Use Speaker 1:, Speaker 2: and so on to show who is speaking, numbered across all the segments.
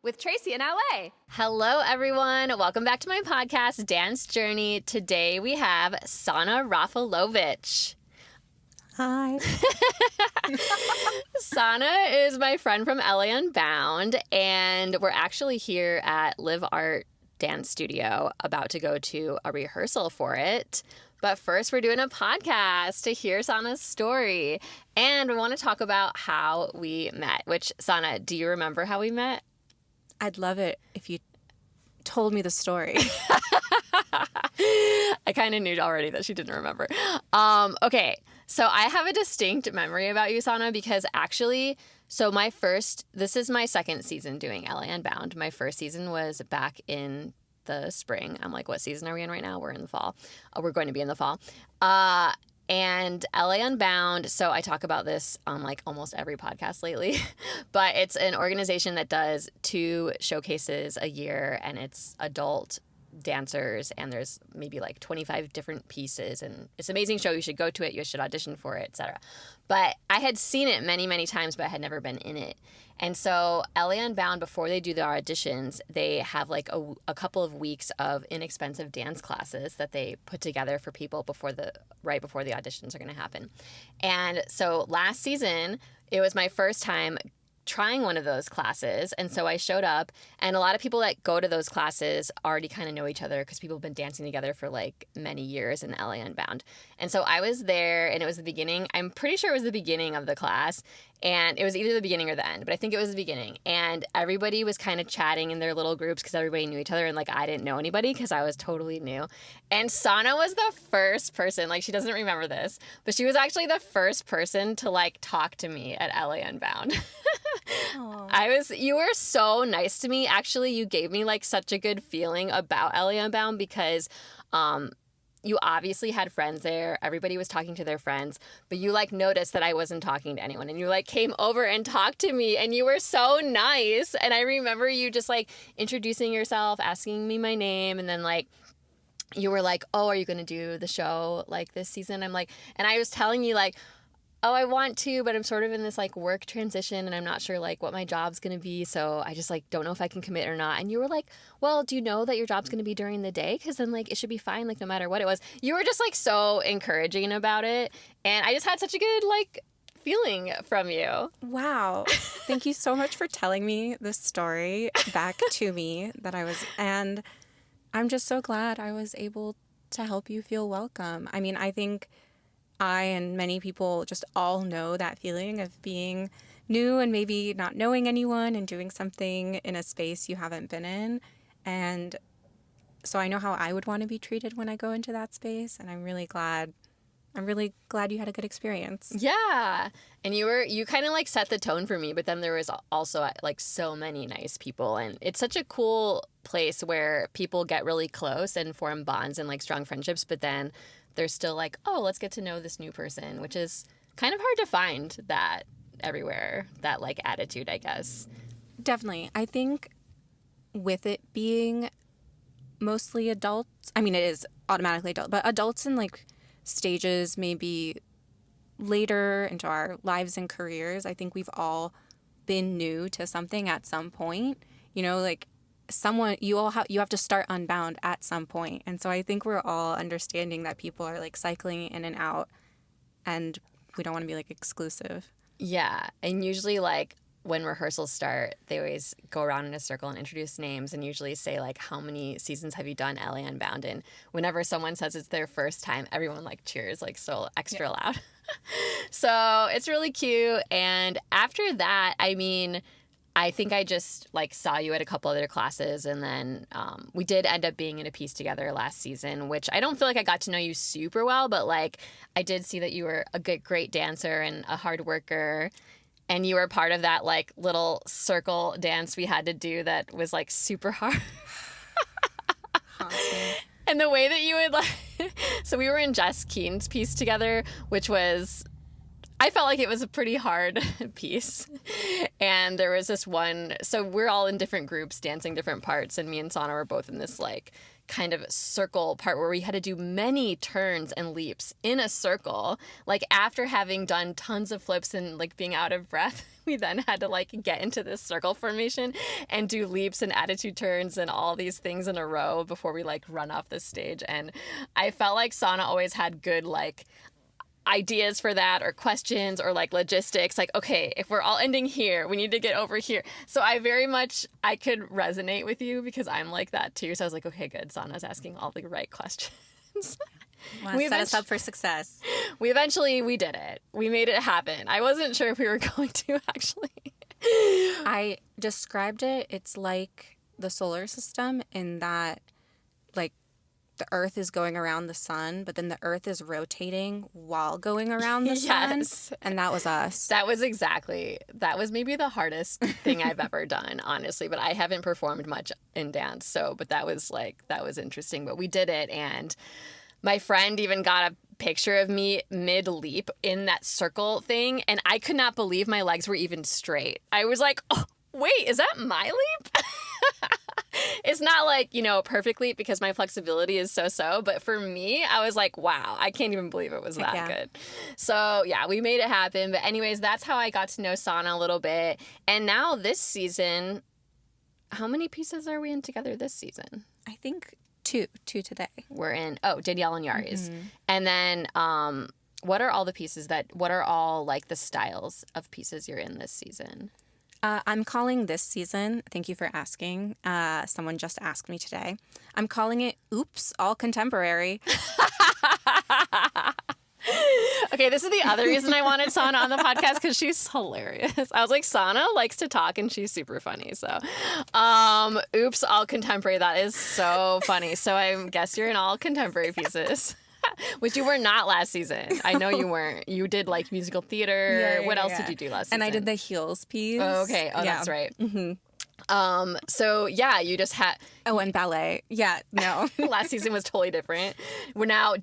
Speaker 1: with Tracy in LA.
Speaker 2: Hello, everyone. Welcome back to my podcast, Dance Journey. Today we have Sanna Rafalovich.
Speaker 3: Hi.
Speaker 2: Sanna is my friend from LA Unbound, and we're actually here at Live Art Dance Studio about to go to a rehearsal for it. But first, we're doing a podcast to hear Sanna's story. And we want to talk about how we met, which, Sanna, do you remember how we met?
Speaker 3: I'd love it if you told me the story.
Speaker 2: I kind of knew already that she didn't remember. Okay, so I have a distinct memory about you, Sanna, because actually, this is my second season doing LA Unbound. My first season was back in the spring. I'm like, what season are we in right now? We're in the fall. We're going to be in the fall. And LA Unbound, so I talk about this on like almost every podcast lately, but it's an organization that does 2 showcases a year, and it's adult dancers, and there's maybe like 25 different pieces, and it's an amazing show. You should go to it, you should audition for it, etc. But I had seen it many, many times, but I had never been in it. And so LA Unbound, before they do their auditions, they have like a couple of weeks of inexpensive dance classes that they put together for people right before the auditions are going to happen. And so last season, it was my first time trying one of those classes, and so I showed up, and a lot of people that go to those classes already kind of know each other because people have been dancing together for like many years in LA Unbound. And so I was there, and it was the beginning. I'm pretty sure it was the beginning of the class, and it was either the beginning or the end, but I think it was the beginning. And everybody was kind of chatting in their little groups because everybody knew each other, and like I didn't know anybody because I was totally new. And Sanna was the first person, like she doesn't remember this, but she was actually the first person to like talk to me at LA Unbound. You were so nice to me. Actually, you gave me like such a good feeling about LA Unbound because you obviously had friends there. Everybody was talking to their friends, but you like noticed that I wasn't talking to anyone, and you like came over and talked to me, and you were so nice. And I remember you just like introducing yourself, asking me my name, and then like you were like, "Oh, are you going to do the show like this season?" I'm like, and I was telling you like, "Oh, I want to, but I'm sort of in this like work transition, and I'm not sure like what my job's going to be, so I just like don't know if I can commit or not." And you were like, "Well, do you know that your job's going to be during the day? Because then like it should be fine, like no matter what it was." You were just like so encouraging about it, and I just had such a good like feeling from you.
Speaker 3: Wow. Thank you so much for telling me this story back to me and I'm just so glad I was able to help you feel welcome. I mean, I think I and many people just all know that feeling of being new and maybe not knowing anyone and doing something in a space you haven't been in. And so I know how I would want to be treated when I go into that space. And I'm really glad you had a good experience.
Speaker 2: Yeah. And you kind of like set the tone for me, but then there was also like so many nice people, and it's such a cool place where people get really close and form bonds and like strong friendships, but then there's still like, oh, let's get to know this new person, which is kind of hard to find that everywhere, that like attitude, I guess.
Speaker 3: Definitely. I think with it being mostly adults, I mean, it is automatically adult, but adults in like stages maybe later into our lives and careers, I think we've all been new to something at some point, you know, like you have to start Unbound at some point. And so I think we're all understanding that people are like cycling in and out, and we don't want to be like exclusive.
Speaker 2: Yeah. And usually like when rehearsals start, they always go around in a circle and introduce names and usually say like, how many seasons have you done LA Unbound? And whenever someone says it's their first time, everyone like cheers like so extra loud. So it's really cute. And after that, I mean, I think I just like saw you at a couple other classes, and then we did end up being in a piece together last season, which I don't feel like I got to know you super well, but like I did see that you were a great dancer and a hard worker, and you were part of that like little circle dance we had to do that was like super hard.
Speaker 3: Awesome.
Speaker 2: And the way that you would like, so we were in Jess Keene's piece together, which was, I felt like it was a pretty hard piece. And there was this one, so we're all in different groups dancing different parts, and me and Sanna were both in this like kind of circle part where we had to do many turns and leaps in a circle. Like after having done tons of flips and like being out of breath, we then had to like get into this circle formation and do leaps and attitude turns and all these things in a row before we like run off the stage. And I felt like Sanna always had good like ideas for that or questions or like logistics, like, okay, if we're all ending here, we need to get over here. So I could resonate with you because I'm like that too. So I was like, okay, good. Sanna's asking all the right questions.
Speaker 3: Want to set us up for success.
Speaker 2: We did it. We made it happen. I wasn't sure if we were going to actually.
Speaker 3: I described it. It's like the solar system in that like the Earth is going around the sun, but then the Earth is rotating while going around the sun. And that was us. That was
Speaker 2: maybe the hardest thing I've ever done, honestly, but I haven't performed much in dance. But that was interesting, but we did it. And my friend even got a picture of me mid-leap in that circle thing. And I could not believe my legs were even straight. I was like, oh, wait, is that my leap? It's not like, perfect leap because my flexibility is so, but for me, I was like, wow, I can't even believe it was that good. So yeah, we made it happen. But anyways, that's how I got to know Sanna a little bit. And now this season, how many pieces are we in together this season?
Speaker 3: I think two today.
Speaker 2: We're in, Danielle and Yari's. Mm-hmm. And then what are all like the styles of pieces you're in this season?
Speaker 3: I'm calling this season, thank you for asking, someone just asked me today, I'm calling it Oops, All Contemporary.
Speaker 2: Okay, this is the other reason I wanted Sanna on the podcast, because she's hilarious. I was like, Sanna likes to talk and she's super funny. So, Oops, All Contemporary, that is so funny. So I guess you're in all contemporary pieces. Which you were not last season. I know you weren't. You did like musical theater. What else did you do last season?
Speaker 3: And I did the heels piece.
Speaker 2: Oh, okay. Oh, that's right. Mm-hmm. So yeah, you just had.
Speaker 3: Oh, and ballet. Yeah, no.
Speaker 2: Last season was totally different. Now,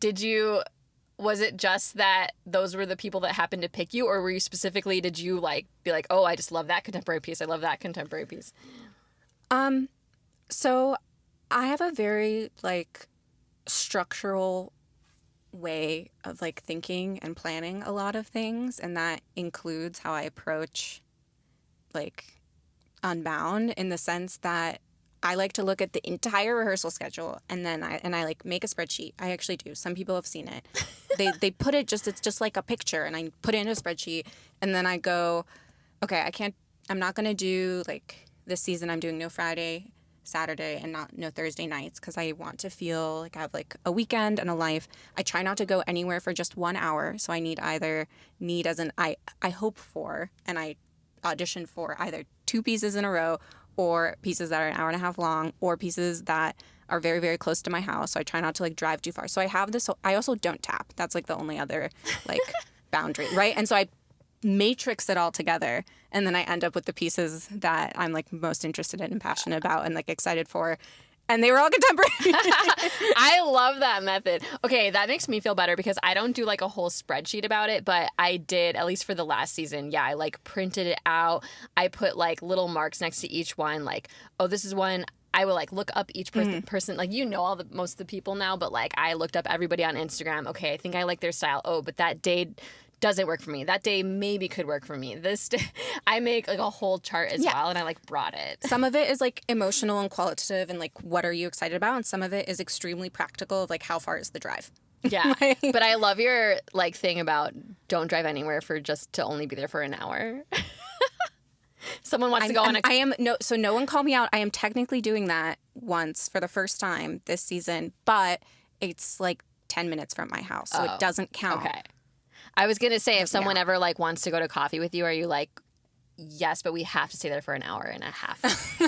Speaker 2: was it just that those were the people that happened to pick you, or were you specifically, did you like be like, oh, I just love that contemporary piece. I love that contemporary piece.
Speaker 3: So I have a very like structural way of like thinking and planning a lot of things, and that includes how I approach like Unbound, in the sense that I like to look at the entire rehearsal schedule and then I like make a spreadsheet. I actually do. Some people have seen it. They put it it's just like a picture, and I put it in a spreadsheet, and then I go, okay, I'm not going to do like this season I'm doing no Friday, Saturday, and no Thursday nights, because I want to feel like I have like a weekend and a life. I try not to go anywhere for just 1 hour, so I need as in I hope for and I audition for either 2 pieces in a row, or pieces that are an hour and a half long, or pieces that are very, very close to my house, so I try not to like drive too far. So I have this. I also don't tap. That's like the only other like boundary, right? And so I matrix it all together, and then I end up with the pieces that I'm like most interested in and passionate about and like excited for, and they were all contemporary.
Speaker 2: I love that method. Okay, that makes me feel better, because I don't do like a whole spreadsheet about it, but I did, at least for the last season. Yeah, I like printed it out. I put like little marks next to each one, like, oh, this is one. I will like look up each person, like, most of the people now, but like I looked up everybody on Instagram. Okay, I think I like their style. Oh, but that day doesn't work for me. That day maybe could work for me. This day, I make like a whole chart as well, and I like brought it.
Speaker 3: Some of it is like emotional and qualitative and like what are you excited about, and some of it is extremely practical of like how far is the drive.
Speaker 2: Yeah. But I love your like thing about don't drive anywhere to only be there for an hour. Someone wants to go on
Speaker 3: so no one call me out. I am technically doing that once for the first time this season, but it's like 10 minutes from my house, so it doesn't count.
Speaker 2: Okay. I was going to say, if someone ever like wants to go to coffee with you, are you like, yes, but we have to stay there for an hour and a half?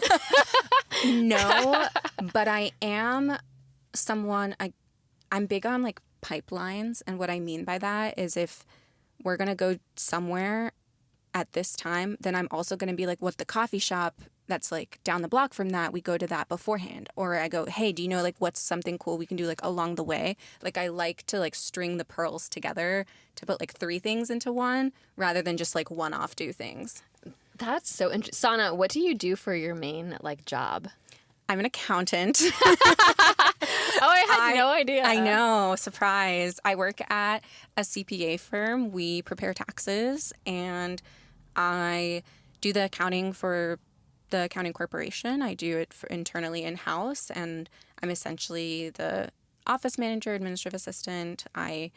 Speaker 3: No, but I am someone, I'm big on like pipelines. And what I mean by that is if we're going to go somewhere at this time, then I'm also going to be like, what the coffee shop that's like down the block from that, we go to that beforehand. Or I go, hey, do you know like what's something cool we can do like along the way? Like I like to like string the pearls together to put like 3 things into one, rather than just like one-off do things.
Speaker 2: That's so interesting. Sanna, what do you do for your main like job?
Speaker 3: I'm an accountant.
Speaker 2: I had no idea.
Speaker 3: I know, surprise. I work at a CPA firm. We prepare taxes, and I do the accounting for the accounting corporation. I do it internally in-house, and I'm essentially the office manager, administrative assistant. I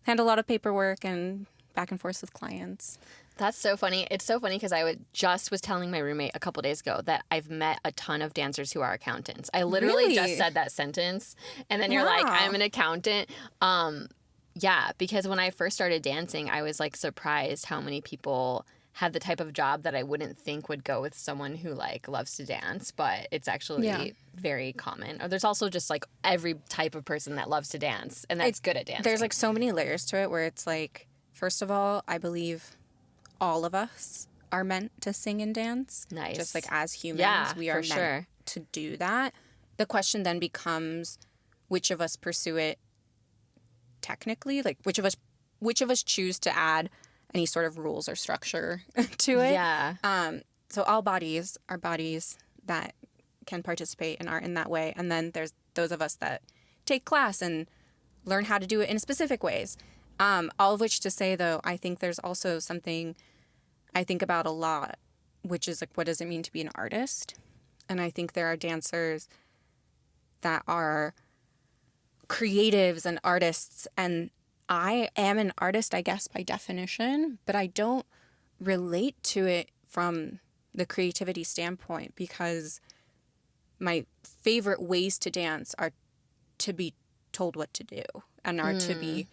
Speaker 3: handle a lot of paperwork and back and forth with clients.
Speaker 2: That's so funny. It's so funny because I was telling my roommate a couple days ago that I've met a ton of dancers who are accountants. I literally just said that sentence, and then you're like, I'm an accountant. Yeah, because when I first started dancing, I was like surprised how many people have the type of job that I wouldn't think would go with someone who like loves to dance, but it's actually very common. Or there's also just like every type of person that loves to dance and that's good at dancing.
Speaker 3: There's like so many layers to it where it's like, first of all, I believe all of us are meant to sing and dance.
Speaker 2: Nice.
Speaker 3: Just like as humans, we are meant to do that. The question then becomes which of us pursue it technically, like which of us choose to add any sort of rules or structure to it.
Speaker 2: Yeah.
Speaker 3: So all bodies are bodies that can participate and are in that way. And then there's those of us that take class and learn how to do it in specific ways. All of which to say, though, I think there's also something I think about a lot, which is like, what does it mean to be an artist? And I think there are dancers that are creatives and artists, and I am an artist, I guess, by definition, but I don't relate to it from the creativity standpoint because my favorite ways to dance are to be told what to do and are to be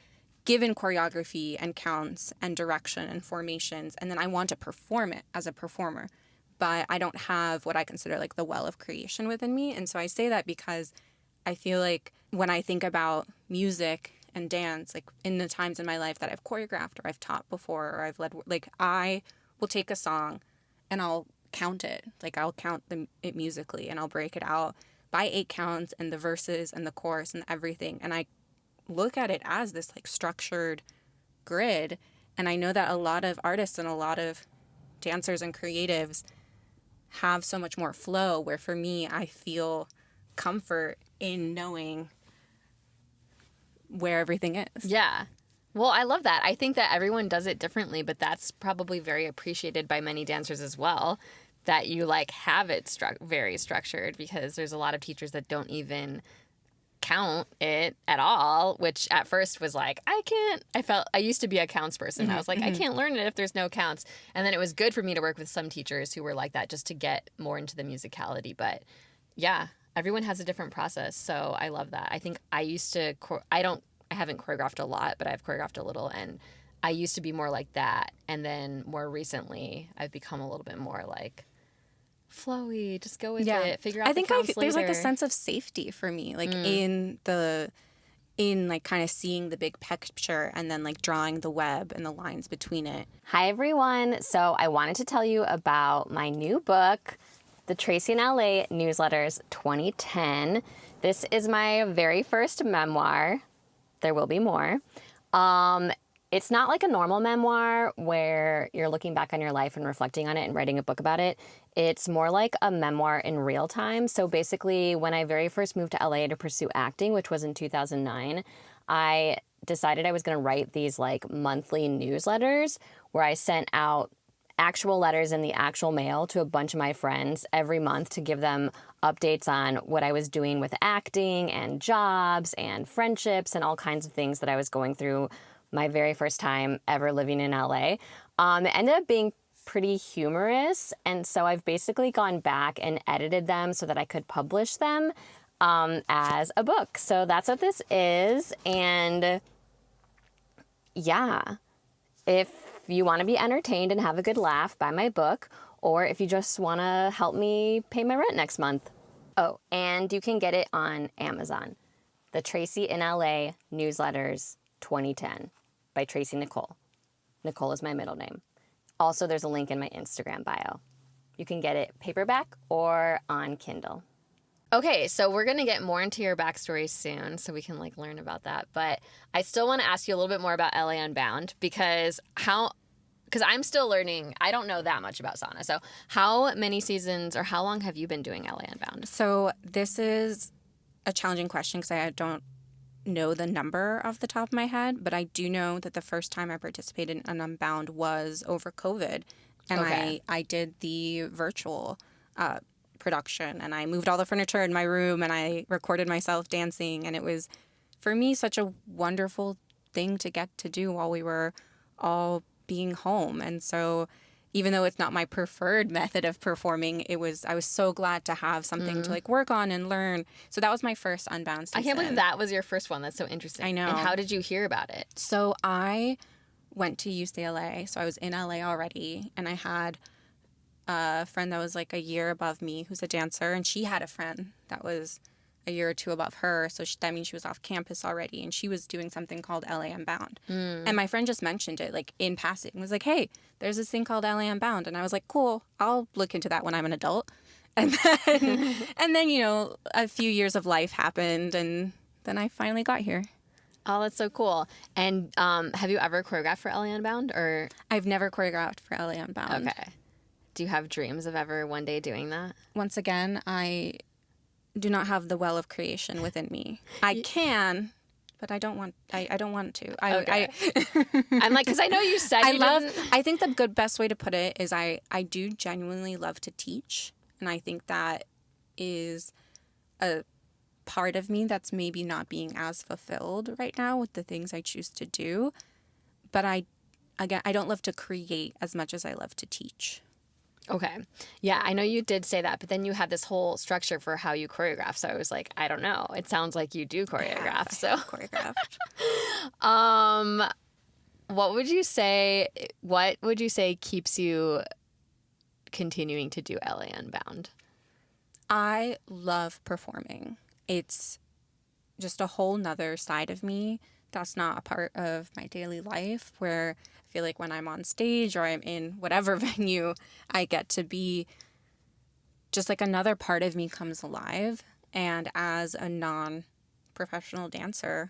Speaker 3: given choreography and counts and direction and formations, and then I want to perform it as a performer. But I don't have what I consider like the well of creation within me. And so I say that because I feel like when I think about music and dance, like in the times in my life that I've choreographed or I've taught before or I've led, like I will take a song and I'll count it. Like I'll count it musically and I'll break it out by 8 counts and the verses and the chorus and everything. And I look at it as this like structured grid. And I know that a lot of artists and a lot of dancers and creatives have so much more flow, where for me, I feel comfort in knowing where everything is.
Speaker 2: Yeah. Well, I love that. I think that everyone does it differently, but that's probably very appreciated by many dancers as well, that you like have it very structured, because there's a lot of teachers that don't even count it at all, which at first was like, I used to be a counts person. I was like, I can't learn it if there's no counts. And then it was good for me to work with some teachers who were like that, just to get more into the musicality. But yeah, everyone has a different process. So I love that. I think I used to, I haven't choreographed a lot, but I've choreographed a little, and I used to be more like that. And then more recently, I've become a little bit more like flowy, just go with it, figure out the counts later.
Speaker 3: There's like a sense of safety for me, like in like kind of seeing the big picture and then like drawing the web and the lines between it.
Speaker 2: Hi everyone. So I wanted to tell you about my new book, The Tracy in LA Newsletters 2010. This is my very first memoir. There will be more. It's not like a normal memoir where you're looking back on your life and reflecting on it and writing a book about it. It's more like a memoir in real time. So basically, when I very first moved to LA to pursue acting, which was in 2009, I decided I was going to write these like monthly newsletters where I sent out actual letters in the actual mail to a bunch of my friends every month to give them updates on what I was doing with acting and jobs and friendships and all kinds of things that I was going through my very first time ever living in LA. It ended up being pretty humorous, and so I've basically gone back and edited them so that I could publish them as a book. So that's what this is, and yeah, if you want to be entertained and have a good laugh, buy my book, or if you just want to help me pay my rent next month. Oh, and you can get it on Amazon. The Tracy in LA Newsletters 2010 by Tracy Nicole. Nicole is my middle name. Also, there's a link in my Instagram bio. You can get it paperback or on Kindle. Okay, so we're going to get more into your backstory soon so we can like learn about that. But I still want to ask you a little bit more about LA Unbound because I'm still learning. I don't know that much about Sanna. So how many seasons or how long have you been doing LA Unbound?
Speaker 3: So this is a challenging question because I don't know the number off the top of my head, but I do know that the first time I participated in Unbound was over COVID. And
Speaker 2: Okay.
Speaker 3: I did the virtual production, and I moved all the furniture in my room, and I recorded myself dancing. And it was, for me, such a wonderful thing to get to do while we were all being home. And so even though it's not my preferred method of performing, I was so glad to have something to like work on and learn. So that was my first Unbound season.
Speaker 2: I can't believe that was your first one. That's so interesting.
Speaker 3: I know.
Speaker 2: And how did you hear about it?
Speaker 3: So I went to UCLA. So I was in LA already, and I had a friend that was like a year above me who's a dancer, and she had a friend that was a year or two above her. So that means she was off campus already, and she was doing something called LA Unbound. And my friend just mentioned it like in passing. It was like, hey, there's this thing called LA Unbound. And I was like, cool, I'll look into that when I'm an adult. And then, you know, a few years of life happened, and then I finally got here.
Speaker 2: Oh, that's so cool. And have you ever choreographed for LA Unbound or?
Speaker 3: I've never choreographed for LA Unbound.
Speaker 2: Okay. Do you have dreams of ever one day doing that?
Speaker 3: Once again, I do not have the well of creation within me. I can, but I don't want. I don't want to.
Speaker 2: Okay. I'm like, because I know you said didn't.
Speaker 3: I think the best way to put it is I do genuinely love to teach, and I think that is a part of me that's maybe not being as fulfilled right now with the things I choose to do. But I don't love to create as much as I love to teach.
Speaker 2: Okay. Yeah, I know you did say that, but then you had this whole structure for how you choreograph. So I was like, I don't know. It sounds like you do choreograph.
Speaker 3: I have choreographed.
Speaker 2: What would you say keeps you continuing to do LA Unbound?
Speaker 3: I love performing. It's just a whole nother side of me that's not a part of my daily life, where I feel like when I'm on stage or I'm in whatever venue, I get to be just like another part of me comes alive. And as a non-professional dancer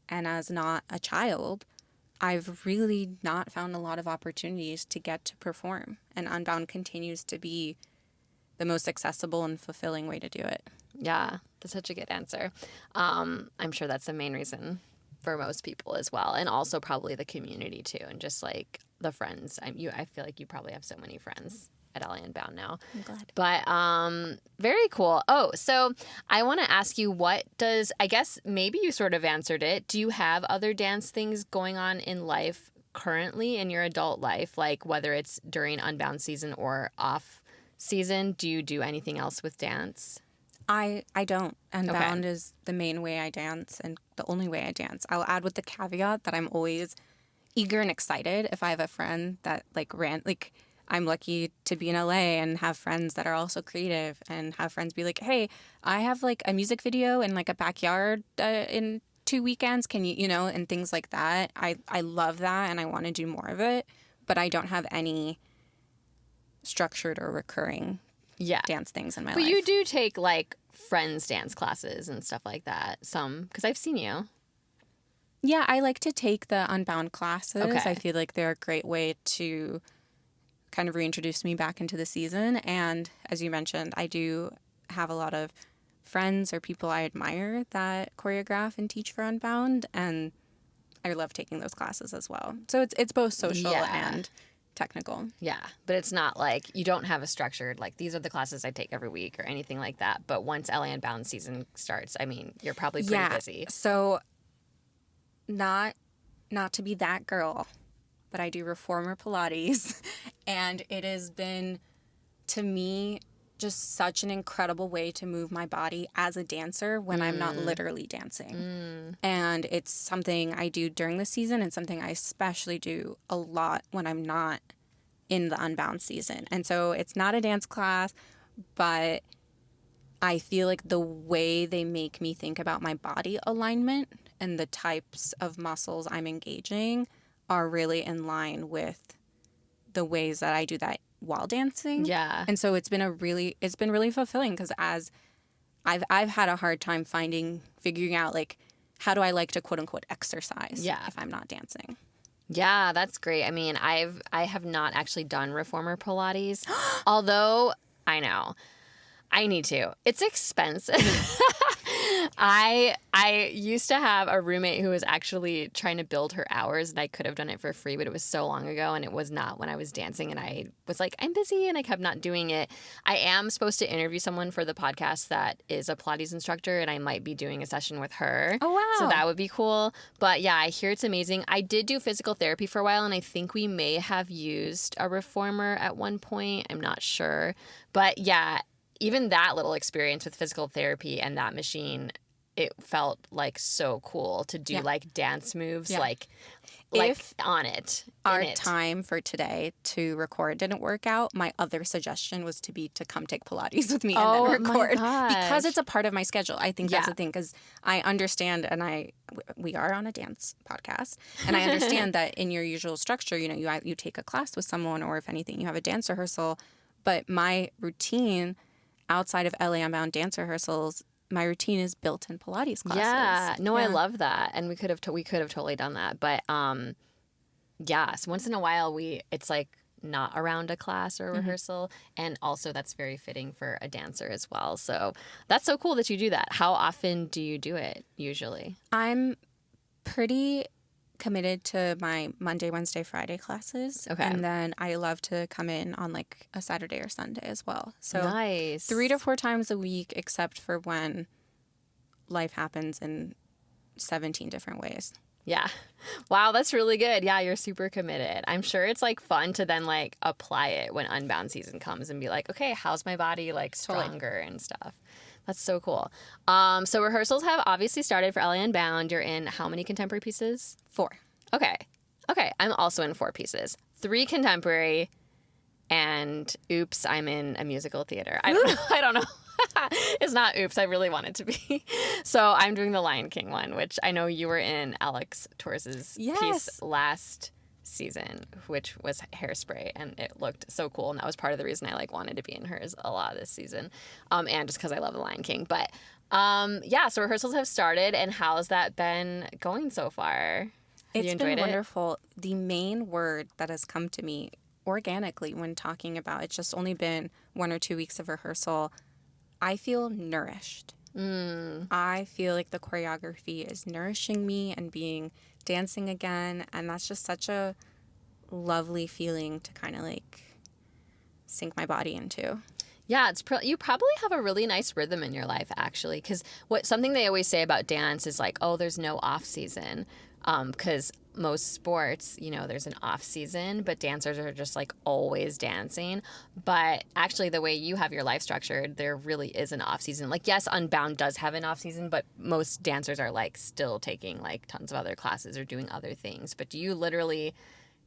Speaker 3: and as not a child, I've really not found a lot of opportunities to get to perform. And Unbound continues to be the most accessible and fulfilling way to do it.
Speaker 2: Yeah, that's such a good answer. I'm sure that's the main reason for most people as well, and also probably the community too, and just like the friends. I feel like you probably have so many friends at LA Unbound now.
Speaker 3: I'm glad.
Speaker 2: But very cool. Oh, so I want to ask you, I guess maybe you sort of answered it. Do you have other dance things going on in life currently in your adult life, like whether it's during Unbound season or off season? Do you do anything else with dance?
Speaker 3: I don't. Unbound is the main way I dance and the only way I dance. I'll add with the caveat that I'm always eager and excited if I have a friend that I'm lucky to be in LA and have friends that are also creative, and have friends be like, hey, I have like a music video in like a backyard in 2 weekends. Can you, and things like that. I love that, and I want to do more of it, but I don't have any structured or recurring dance things in my life.
Speaker 2: But you do take like friends dance classes and stuff like that, because I've seen you.
Speaker 3: Yeah, I like to take the Unbound classes.
Speaker 2: Okay.
Speaker 3: I feel like they're a great way to kind of reintroduce me back into the season. And as you mentioned, I do have a lot of friends or people I admire that choreograph and teach for Unbound, and I love taking those classes as well. So it's both social and technical.
Speaker 2: Yeah, but it's not like you don't have a structured, like, these are the classes I take every week or anything like that. But once LA Unbound season starts, I mean, you're probably pretty busy.
Speaker 3: So not to be that girl, but I do reformer Pilates, and it has been, to me, just such an incredible way to move my body as a dancer when I'm not literally dancing. And it's something I do during the season, and something I especially do a lot when I'm not in the Unbound season. And so it's not a dance class, but I feel like the way they make me think about my body alignment and the types of muscles I'm engaging are really in line with the ways that I do that while dancing.
Speaker 2: Yeah.
Speaker 3: And so it's been really fulfilling, because as I've had a hard time figuring out, like, how do I like to quote unquote exercise if I'm not dancing.
Speaker 2: Yeah, that's great. I mean, I have not actually done reformer Pilates, although I know I need to. It's expensive. I used to have a roommate who was actually trying to build her hours, and I could have done it for free, but it was so long ago, and it was not when I was dancing, and I was like, I'm busy, and I kept not doing it. I am supposed to interview someone for the podcast that is a Pilates instructor, and I might be doing a session with her.
Speaker 3: Oh, wow.
Speaker 2: So that would be cool. But yeah, I hear it's amazing. I did do physical therapy for a while, and I think we may have used a reformer at one point. I'm not sure. But yeah, even that little experience with physical therapy and that machine, it felt like so cool to do like dance moves, like if on it.
Speaker 3: Our time for today to record didn't work out, my other suggestion was to come take Pilates with me and then record because it's a part of my schedule. I think that's the thing, because I understand, and we are on a dance podcast, and I understand that in your usual structure, you take a class with someone, or if anything, you have a dance rehearsal. But my routine outside of LA Unbound dance rehearsals, my routine is built in Pilates classes.
Speaker 2: Yeah, no, I love that, and we could have totally done that. But yeah, so once in a while it's like not around a class or a rehearsal, and also that's very fitting for a dancer as well. So that's so cool that you do that. How often do you do it usually?
Speaker 3: I'm pretty committed to my Monday, Wednesday, Friday classes. Okay. And then I love to come in on like a Saturday or Sunday as well. So
Speaker 2: nice.
Speaker 3: 3 to 4 times a week, except for when life happens in 17 different ways.
Speaker 2: Yeah. Wow, that's really good. Yeah, you're super committed. I'm sure it's like fun to then like apply it when Unbound season comes and be like, okay, how's my body like stronger and stuff. That's so cool. So rehearsals have obviously started for LA Unbound. You're in how many contemporary pieces?
Speaker 3: 4.
Speaker 2: Okay. I'm also in 4 pieces. 3 contemporary, and oops, I'm in a musical theater. I don't know. It's not oops. I really want it to be. So I'm doing the Lion King one, which I know you were in Alex Torres's piece last season, which was Hairspray, and it looked so cool, and that was part of the reason I like wanted to be in hers a lot this season, and just because I love the Lion King. But so rehearsals have started, and how's that been going so far?
Speaker 3: It's been wonderful. The main word that has come to me organically when talking about it's just only been 1 or 2 weeks of rehearsal, I feel nourished. I feel like the choreography is nourishing me and dancing again, and that's just such a lovely feeling to kind of like sink my body into.
Speaker 2: Yeah, you probably have a really nice rhythm in your life, actually, because something they always say about dance is like, oh, there's no off season, because most sports, there's an off season, but dancers are just like always dancing. But actually, the way you have your life structured, there really is an off season. Like, yes, Unbound does have an off season, but most dancers are like still taking like tons of other classes or doing other things. But you literally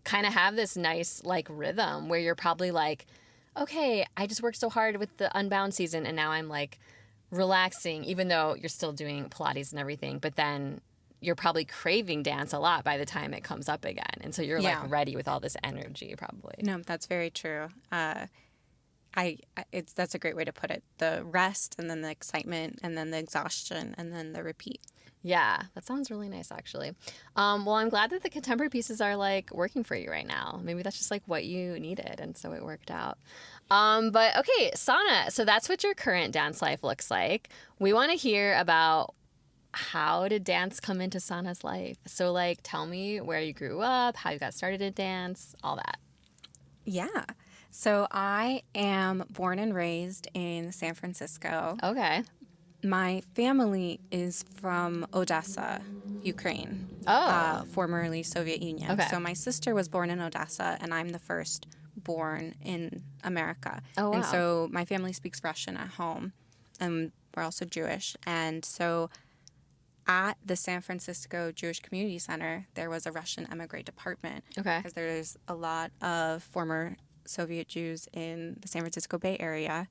Speaker 2: kind of have this nice like rhythm where you're probably like, okay, I just worked so hard with the Unbound season, and now I'm like relaxing, even though you're still doing Pilates and everything. But then you're probably craving dance a lot by the time it comes up again. And so you're like ready with all this energy probably.
Speaker 3: No, that's very true. That's a great way to put it. The rest, and then the excitement, and then the exhaustion, and then the repeat.
Speaker 2: Yeah, that sounds really nice, actually. Well, I'm glad that the contemporary pieces are like working for you right now. Maybe that's just like what you needed, and so it worked out. But okay, Sanna, so that's what your current dance life looks like. We want to hear about how did dance come into Sanna's life? So like, tell me where you grew up, how you got started in dance, all that.
Speaker 3: Yeah. So I am born and raised in San Francisco.
Speaker 2: Okay.
Speaker 3: My family is from Odessa, Ukraine, formerly Soviet Union. Okay. So my sister was born in Odessa, and I'm the first born in America. Oh, wow. And so my family speaks Russian at home, and we're also Jewish. And so at the San Francisco Jewish Community Center, there was a Russian emigre department. Okay. Because there's a lot of former Soviet Jews in the San Francisco Bay Area.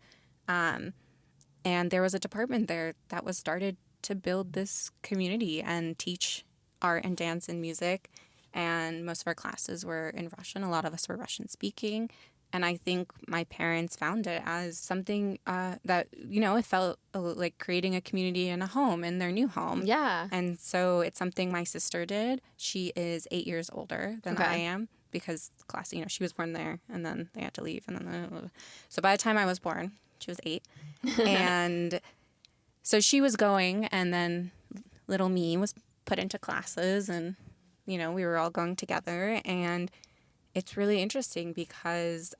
Speaker 3: And there was a department there that was started to build this community and teach art and dance and music. And most of our classes were in Russian. A lot of us were Russian speaking. And I think my parents found it as something that, it felt like creating a community and a home in their new home. Yeah. And so it's something my sister did. She is 8 years older than I am because class, she was born there and then they had to leave. And then, so by the time I was born, she was 8. And So she was going, and then little me was put into classes, and, we were all going together. And it's really interesting because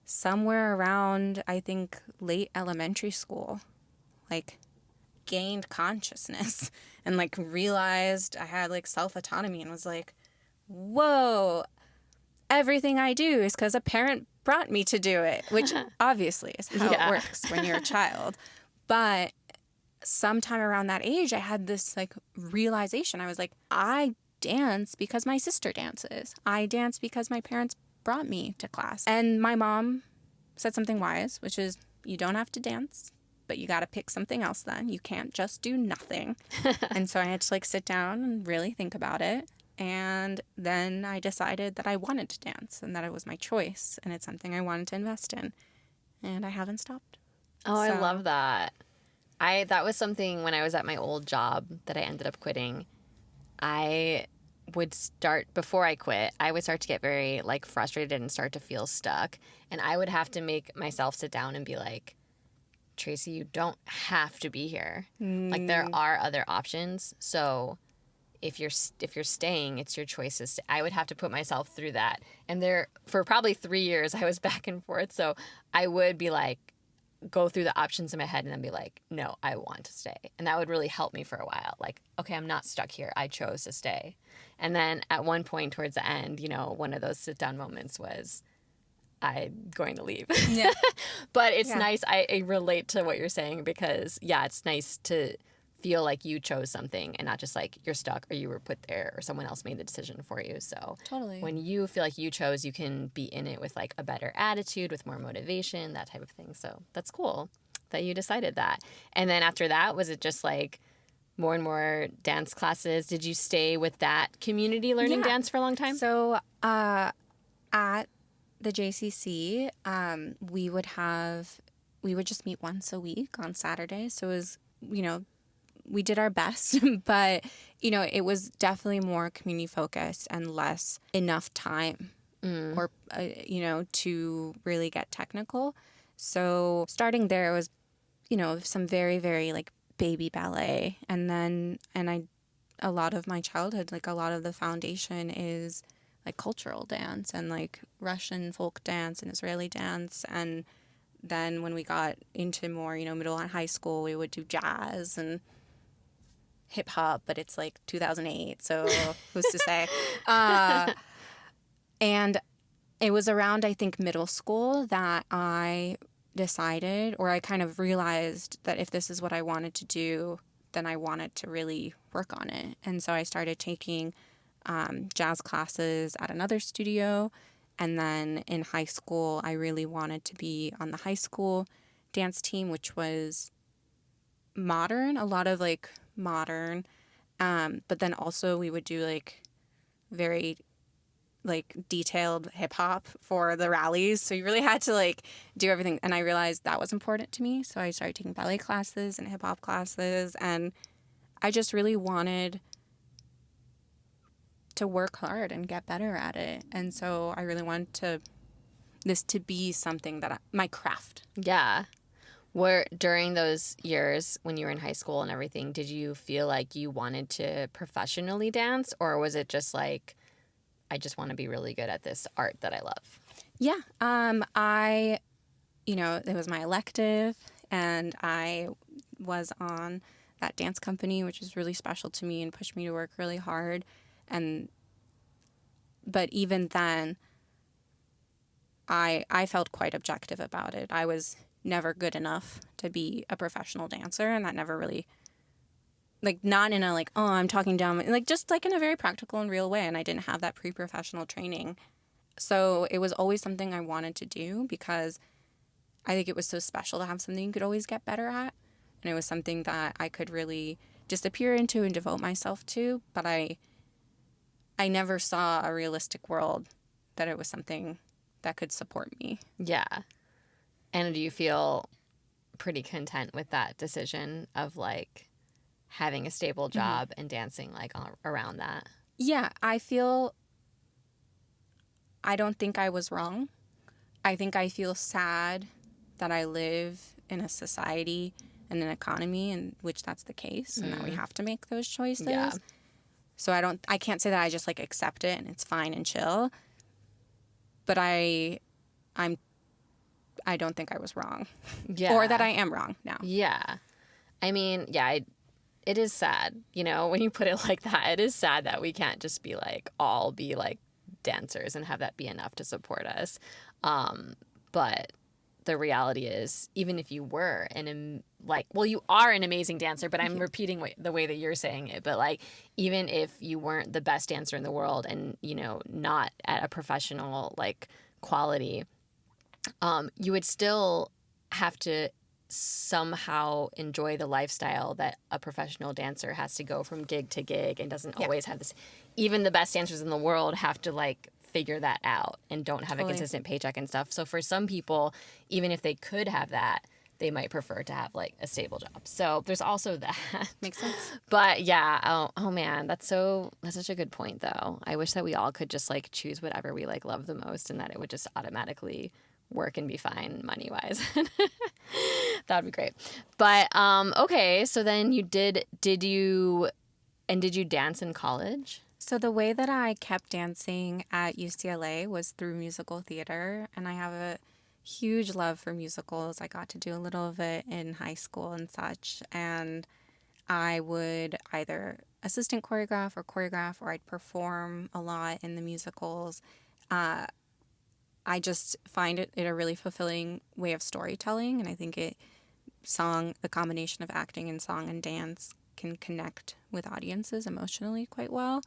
Speaker 3: somewhere around, I think, late elementary school, like, gained consciousness and, like, realized I had, like, self-autonomy and was like, whoa, everything I do is because a parent brought me to do it, which obviously is how it works when you're a child. But sometime around that age, I had this, like, realization. I was like, I dance because my sister dances. I dance because my parents brought me to class. And my mom said something wise, which is, you don't have to dance, but you got to pick something else then. You can't just do nothing. And so I had to, like, sit down and really think about it. And then I decided that I wanted to dance and that it was my choice and it's something I wanted to invest in. And I haven't stopped.
Speaker 2: Oh, I love that. That was something when I was at my old job that I ended up quitting. I would start, before I quit, I would start to get very, like, frustrated and start to feel stuck. And I would have to make myself sit down and be like, Tracy, you don't have to be here. Like, there are other options. So if you're staying, it's your choices. I would have to put myself through that. And for probably 3 years, I was back and forth. So I would be like, go through the options in my head and then be like, no, I want to stay. And that would really help me for a while. Like, okay, I'm not stuck here. I chose to stay. And then at one point towards the end, one of those sit down moments was, I'm going to leave. Yeah. But it's nice. I relate to what you're saying because, it's nice to feel like you chose something and not just like you're stuck or you were put there or someone else made the decision for you. So
Speaker 3: totally,
Speaker 2: when you feel like you chose, you can be in it with like a better attitude, with more motivation, that type of thing. So that's cool that you decided that. And then after that, was it just like more and more dance classes? Did you stay with that community learning dance for a long time?
Speaker 3: So at the JCC, we would just meet once a week on Saturdays. So it was, we did our best, but, it was definitely more community focused and less enough time or, to really get technical. So starting there was, some very, very like baby ballet. And a lot of my childhood, like a lot of the foundation is like cultural dance and like Russian folk dance and Israeli dance. And then when we got into more, middle and high school, we would do jazz and hip hop, but it's like 2008, so who's to say? And it was around, I think, middle school that I decided, or I kind of realized that if this is what I wanted to do, then I wanted to really work on it. And so I started taking jazz classes at another studio. And then in high school, I really wanted to be on the high school dance team, which was modern, a lot of like modern. But then also we would do like very like detailed hip hop for the rallies. So you really had to like do everything. And I realized that was important to me. So I started taking ballet classes and hip hop classes. And I just really wanted to work hard and get better at it. And so I really wanted this to be something that my craft.
Speaker 2: Yeah. Were during those years when you were in high school and everything, did you feel like you wanted to professionally dance, or was it just like, I just want to be really good at this art that I love?
Speaker 3: Yeah. It was my elective, and I was on that dance company, which was really special to me and pushed me to work really hard. But even then, I felt quite objective about it. I was never good enough to be a professional dancer, and that never really, like, not in a like, oh, I'm talking down, like just like in a very practical and real way. And I didn't have that pre-professional training, so it was always something I wanted to do because I think it was so special to have something you could always get better at, and it was something that I could really disappear into and devote myself to. But I never saw a realistic world that it was something that could support me.
Speaker 2: Yeah. And do you feel pretty content with that decision of like having a stable job and dancing like around that?
Speaker 3: Yeah, I don't think I was wrong. I think I feel sad that I live in a society in an economy in which that's the case and that we have to make those choices.
Speaker 2: Yeah.
Speaker 3: So I can't say that I just like accept it and it's fine and chill. But I don't think I was wrong.
Speaker 2: Yeah.
Speaker 3: Or that I am wrong now.
Speaker 2: Yeah. I mean, yeah, it is sad, you know, when you put it like that. It is sad that we can't just be like, all be like dancers and have that be enough to support us. But the reality is, even if you were you are an amazing dancer, but I'm repeating the way that you're saying it. But like, even if you weren't the best dancer in the world and, you know, not at a professional like quality, you would still have to somehow enjoy the lifestyle that a professional dancer has to go from gig to gig and doesn't always have this. Even the best dancers in the world have to like figure that out and don't have a consistent paycheck and stuff. So for some people, even if they could have that, they might prefer to have like a stable job. So there's also that.
Speaker 3: Makes sense.
Speaker 2: But yeah, oh man, that's such a good point though. I wish that we all could just like choose whatever we like love the most and that it would just automatically work and be fine money-wise. That would be great. But okay, so then did you dance in college?
Speaker 3: So the way that I kept dancing at UCLA was through musical theater, and I have a huge love for musicals. I got to do a little of it in high school and such, and I would either assistant choreograph, or I'd perform a lot in the musicals. I just find it a really fulfilling way of storytelling, and I think the combination of acting and song and dance can connect with audiences emotionally quite well.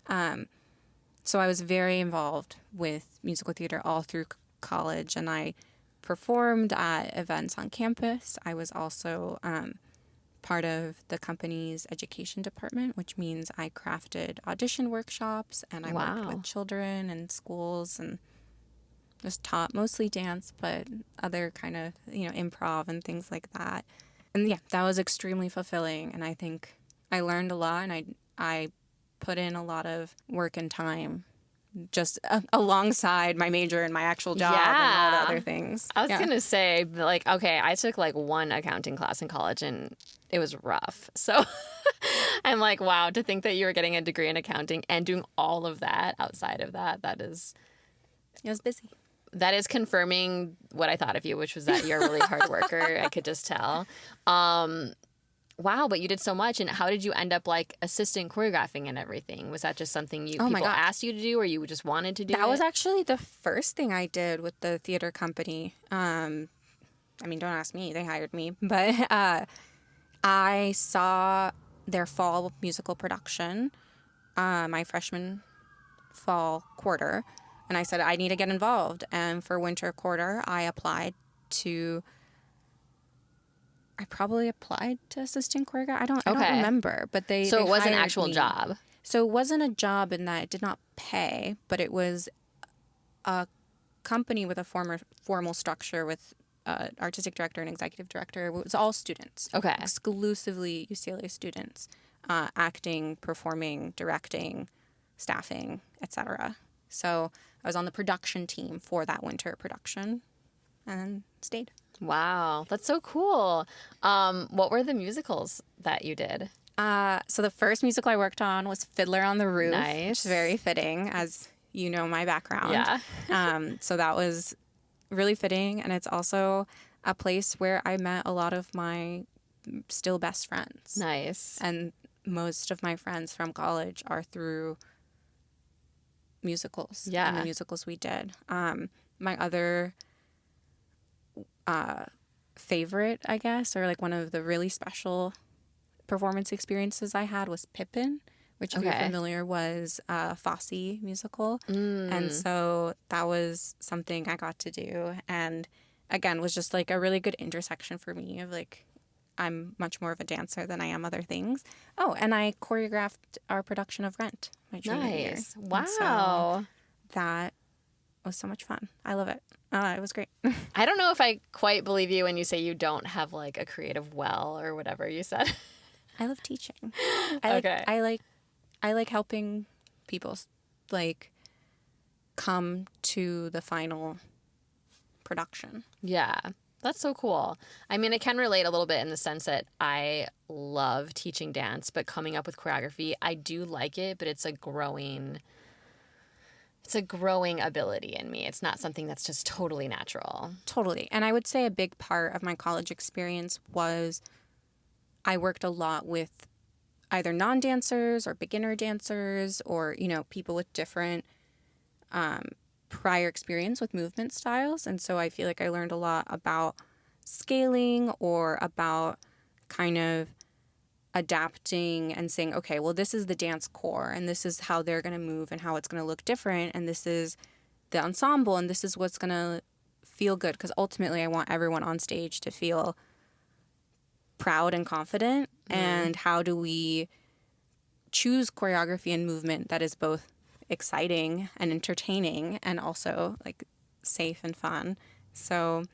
Speaker 3: So I was very involved with musical theater all through college, and I performed at events on campus. I was also part of the company's education department, which means I crafted audition workshops, and I worked with children and schools and just taught mostly dance, but other kind of, improv and things like that. And yeah, that was extremely fulfilling. And I think I learned a lot, and I put in a lot of work and time just alongside my major and my actual job and all the other things.
Speaker 2: I was going to say, like, okay, I took like one accounting class in college and it was rough. So I'm like, wow, to think that you were getting a degree in accounting and doing all of that outside of that, it
Speaker 3: was busy.
Speaker 2: That is confirming what I thought of you, which was that you're a really hard worker. I could just tell. Wow, but you did so much. And how did you end up like assistant choreographing and everything? Was that just something people asked you to do, or you just wanted to do?
Speaker 3: That was actually the first thing I did with the theater company. I mean, don't ask me; they hired me. But I saw their fall musical production, my freshman fall quarter, and I said I need to get involved. And for winter quarter, I probably applied to assistant choreograph. I don't remember, but they
Speaker 2: So it was an
Speaker 3: hired
Speaker 2: actual
Speaker 3: me.
Speaker 2: job.
Speaker 3: So it wasn't a job in that it did not pay, but it was a company with a formal structure with artistic director and executive director. It was all students.
Speaker 2: Okay.
Speaker 3: Exclusively UCLA students, acting, performing, directing, staffing, etc. So I was on the production team for that winter production and then stayed.
Speaker 2: Wow, that's so cool. What were the musicals that you did?
Speaker 3: So the first musical I worked on was Fiddler on the Roof,
Speaker 2: Nice.
Speaker 3: which is very fitting, as you know my background.
Speaker 2: Yeah.
Speaker 3: So that was really fitting, and it's also a place where I met a lot of my still best friends.
Speaker 2: Nice.
Speaker 3: And most of my friends from college are through musicals.
Speaker 2: Yeah.
Speaker 3: And the musicals we did. My other favorite, I guess, or like one of the really special performance experiences I had was Pippin, which if you're familiar was a Fosse musical. And so that was something I got to do, and again was just like a really good intersection for me of like I'm much more of a dancer than I am other things. Oh, and I choreographed our production of Rent my junior year.
Speaker 2: Nice. Wow.
Speaker 3: And so that was so much fun. I love it. It was great.
Speaker 2: I don't know if I quite believe you when you say you don't have like a creative well or whatever you said.
Speaker 3: I love teaching. I like helping people like come to the final production.
Speaker 2: Yeah. That's so cool. I mean, I can relate a little bit in the sense that I love teaching dance, but coming up with choreography, I do like it, but it's a growing ability in me. It's not something that's just totally natural.
Speaker 3: Totally. And I would say a big part of my college experience was I worked a lot with either non-dancers or beginner dancers or, people with different prior experience with movement styles. And so I feel like I learned a lot about scaling or about kind of adapting and saying, okay, well, this is the dance core and this is how they're going to move and how it's going to look different. And this is the ensemble and this is what's going to feel good. Because ultimately, I want everyone on stage to feel proud and confident. And how do we choose choreography and movement that is both exciting and entertaining and also like safe and fun? So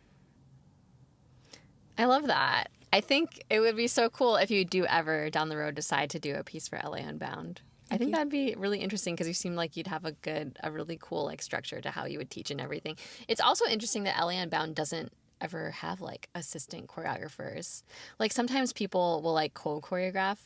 Speaker 2: I love that. I think it would be so cool if you do ever down the road decide to do a piece for LA Unbound. I think that'd be really interesting because you seem like you'd have a really cool like structure to how you would teach and everything. It's also interesting that LA Unbound doesn't ever have like assistant choreographers. Like sometimes people will like co-choreograph.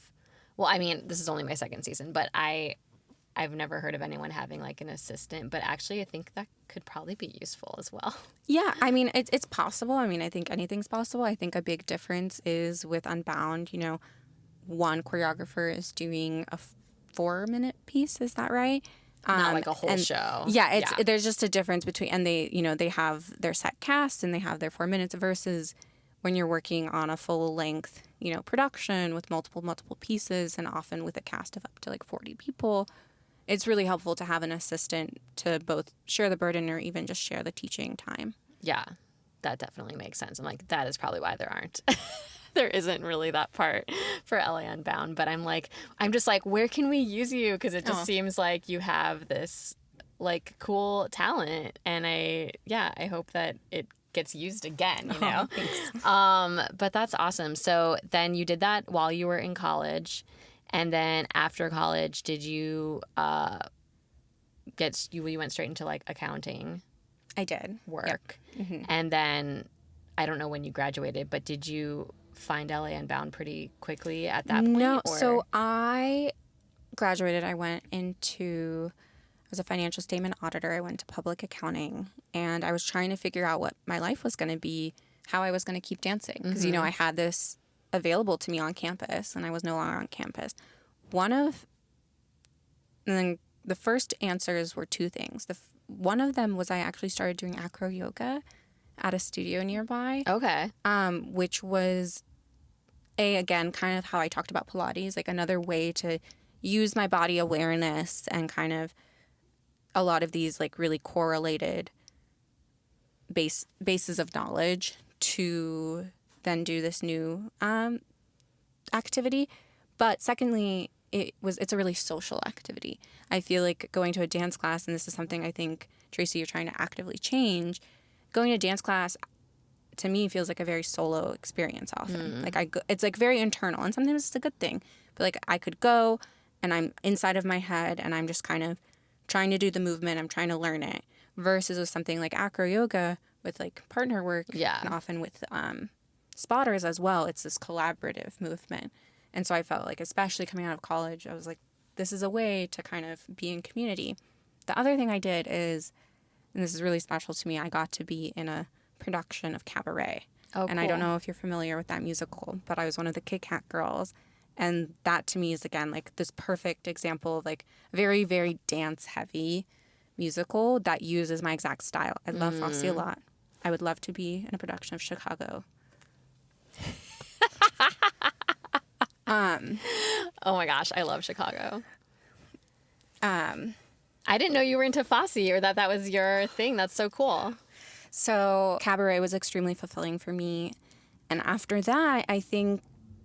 Speaker 2: Well, I mean, this is only my second season, but I've never heard of anyone having like an assistant, but actually I think that could probably be useful as well.
Speaker 3: yeah, I mean, it's possible. I mean, I think anything's possible. I think a big difference is with Unbound, one choreographer is doing a 4-minute piece. Is that right?
Speaker 2: Not like a whole show.
Speaker 3: Yeah, there's just a difference between, and they have their set cast and they have their 4 minutes versus when you're working on a full length, production with multiple pieces and often with a cast of up to like 40 people. It's really helpful to have an assistant to both share the burden or even just share the teaching time.
Speaker 2: Yeah, that definitely makes sense. I'm like, that is probably why there isn't really that part for LA Unbound. But I'm just like, where can we use you? Because it just seems like you have this like cool talent. And I hope that it gets used again,
Speaker 3: Thanks.
Speaker 2: But that's awesome. So then you did that while you were in college. And then after college, did you you went straight into like accounting?
Speaker 3: I did.
Speaker 2: Work.
Speaker 3: Yep. Mm-hmm.
Speaker 2: And then I don't know when you graduated, but did you find LA Unbound pretty quickly at that point?
Speaker 3: No,
Speaker 2: or?
Speaker 3: so I graduated. I was a financial statement auditor. I went to public accounting and I was trying to figure out what my life was going to be, how I was going to keep dancing. Because, I had this available to me on campus and I was no longer on campus. And then the first answers were two things. One of them was I actually started doing acro yoga at a studio nearby.
Speaker 2: Okay.
Speaker 3: Which was again, kind of how I talked about Pilates, like another way to use my body awareness and kind of a lot of these like really correlated bases of knowledge to then do this new activity. But secondly, it's a really social activity. I feel like going to a dance class, and this is something I think, Tracy, you're trying to actively change, going to dance class to me feels like a very solo experience often. It's like very internal, and sometimes it's a good thing. But like I could go and I'm inside of my head and I'm just kind of trying to do the movement, I'm trying to learn it, versus with something like acro yoga with like partner work and often with spotters as well. It's this collaborative movement. And so I felt like, especially coming out of college, I was like, this is a way to kind of be in community. The other thing I did is, and this is really special to me, I got to be in a production of Cabaret.
Speaker 2: Oh,
Speaker 3: and
Speaker 2: cool.
Speaker 3: I don't know if you're familiar with that musical, but I was one of the Kit Kat girls. And that to me is, again, like this perfect example of like very, very dance heavy musical that uses my exact style. I love Fosse a lot. I would love to be in a production of Chicago.
Speaker 2: Oh my gosh, I love Chicago. I didn't know you were into Fosse or that was your thing. That's so cool.
Speaker 3: So Cabaret was extremely fulfilling for me. And after that, I think